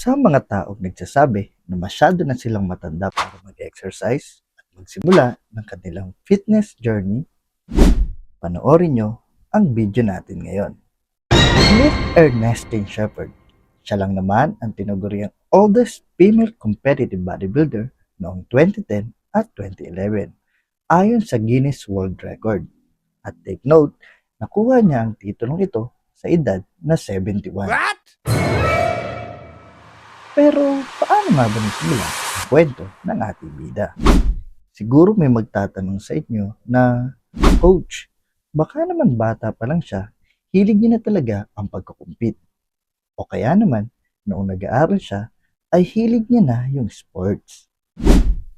Sa mga taong nagsasabi na masyado na silang matanda para mag-exercise at magsimula ng kanilang fitness journey, panoorin nyo ang video natin ngayon. Smith Ernestine Shepherd. Siya lang naman ang tinaguriang oldest female competitive bodybuilder noong 2010 at 2011 ayon sa Guinness World Record. At take note, nakuha niya ang titulong ito sa edad na 71. What? Pero paano nga ba nagsimula ang kwento ng ating bida? Siguro may magtatanong sa inyo na, Coach, baka naman bata pa lang siya, hilig niya na talaga ang pagkukumpit. O kaya naman, noong nag-aaral siya, ay hilig niya na yung sports.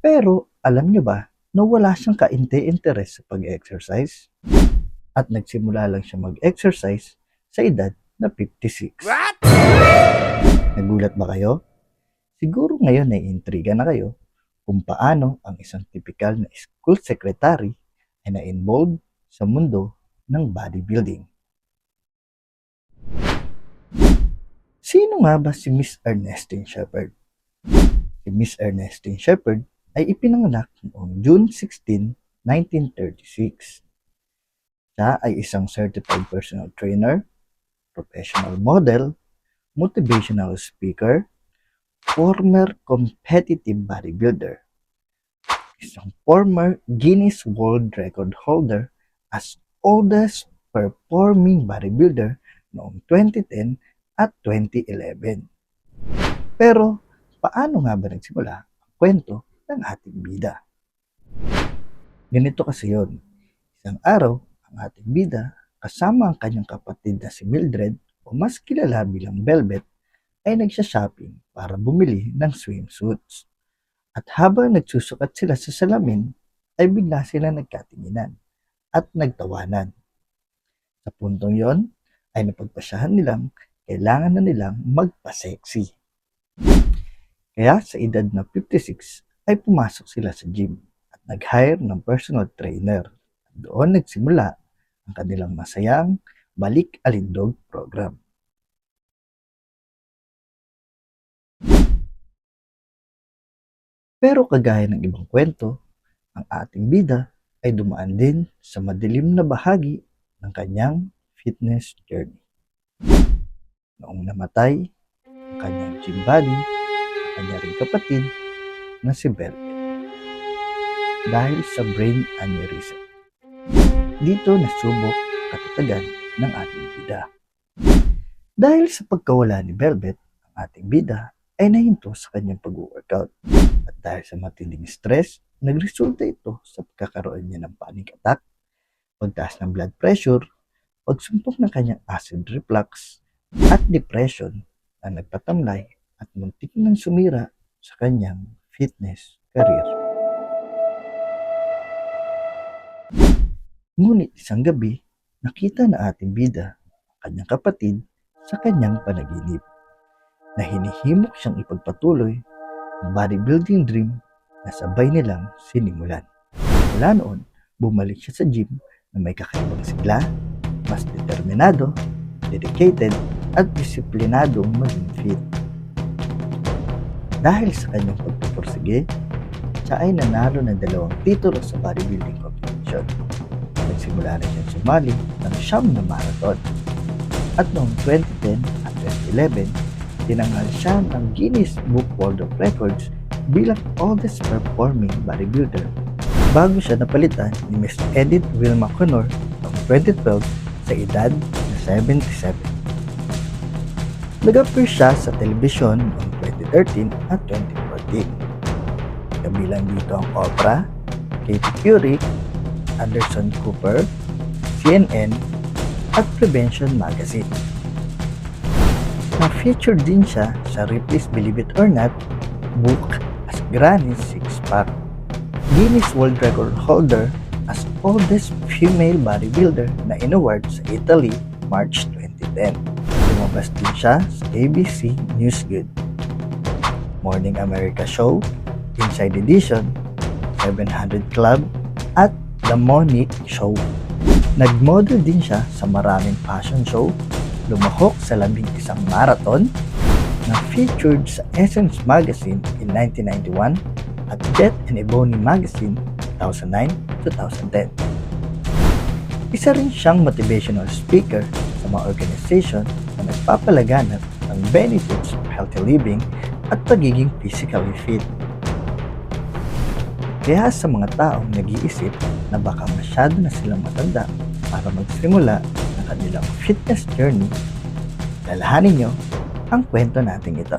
Pero alam niyo ba na wala siyang kainte-interes sa pag-exercise? At nagsimula lang siya mag-exercise sa edad na 56. What? Nagulat ba kayo? Siguro ngayon ay intriga na kayo kung paano ang isang typical na school secretary ay na-involved sa mundo ng bodybuilding. Sino nga ba si Miss Ernestine Shepherd? Si Miss Ernestine Shepherd ay ipinanganak noong June 16, 1936. Siya ay isang certified personal trainer, professional model, motivational speaker, former competitive bodybuilder, isang former Guinness World Record holder as oldest performing bodybuilder noong 2010 at 2011. Pero paano nga ba nagsimula ang kwento ng ating bida? Ganito kasi yun. Isang araw, ang ating bida kasama ang kanyang kapatid na si Mildred o mas kilala bilang Velvet ay nagsha-shopping para bumili ng swimsuits. At habang nagsusukat sila sa salamin, ay bigla sila nagkatinginan at nagtawanan. Sa puntong yon, ay napagpasyahan nilang kailangan na nilang magpa-sexy. Kaya sa edad na 56 ay pumasok sila sa gym at nag-hire ng personal trainer. At doon nagsimula ang kanilang masayang Balik Alindog program. Pero kagaya ng ibang kwento, ang ating bida ay dumaan din sa madilim na bahagi ng kanyang fitness journey. Noong namatay ang kanyang gym buddy, ang kanyang ring kapatid na si Velvet dahil sa brain aneurysm. Dito nasubok katatagan ng ating bida. Dahil sa pagkawala ni Velvet, ang ating bida ay nahinto sa kanyang pag-workout. At dahil sa matinding stress, nagresulta ito sa pagkakaroon niya ng panic attack, pagtaas ng blood pressure, pagsumpok ng kanyang acid reflux, at depression na nagpatamlay at muntik nang sumira sa kanyang fitness career. Ngunit isang gabi, nakita na ating bida ang kanyang kapatid sa kanyang panaginip na hinihimok siyang ipagpatuloy ang bodybuilding dream na sabay nilang sinimulan. Mula noon, bumalik siya sa gym na may kakaibang sigla, mas determinado, dedicated, at disiplinadong maging fit. Dahil sa kanyang pagpupursige, siya ay nanalo ng 2 titulo sa bodybuilding competition. Nagsimula na siyang sumali ng 9 na marathon. At noong 2010 at 2011, tinanghal siya ng Guinness Book World of Records bilang oldest performing bodybuilder bago siya napalitan ni Miss Edith Wilma Connor noong 2012 sa edad na 77. Nag-appear siya sa telebisyon noong 2013 at 2014. Kabilang dito ang Oprah, Katy Perry, Anderson Cooper, CNN, at Prevention Magazine. Na-featured din siya sa Ripley's Believe It or Not book as Granny's Six-Pack. Guinness World Record holder as oldest female bodybuilder na in-award sa Italy, March 2010. Lumabas din siya sa ABC News Good, Morning America Show, Inside Edition, 700 Club, at The Monique Show. Nag-model din siya sa maraming fashion show, lumahok sa 11 marathon, na featured sa Essence Magazine in 1991 at Jet and Ebony Magazine 2009-2010. Isa rin siyang motivational speaker sa mga organisasyon na nagpapalaganap ng benefits of healthy living at pagiging physically fit. Kaya sa mga taong nag-iisip na baka masyado na silang matanda para magsimula ng kanilang fitness journey, lalahanin nyo ang kwento natin ito.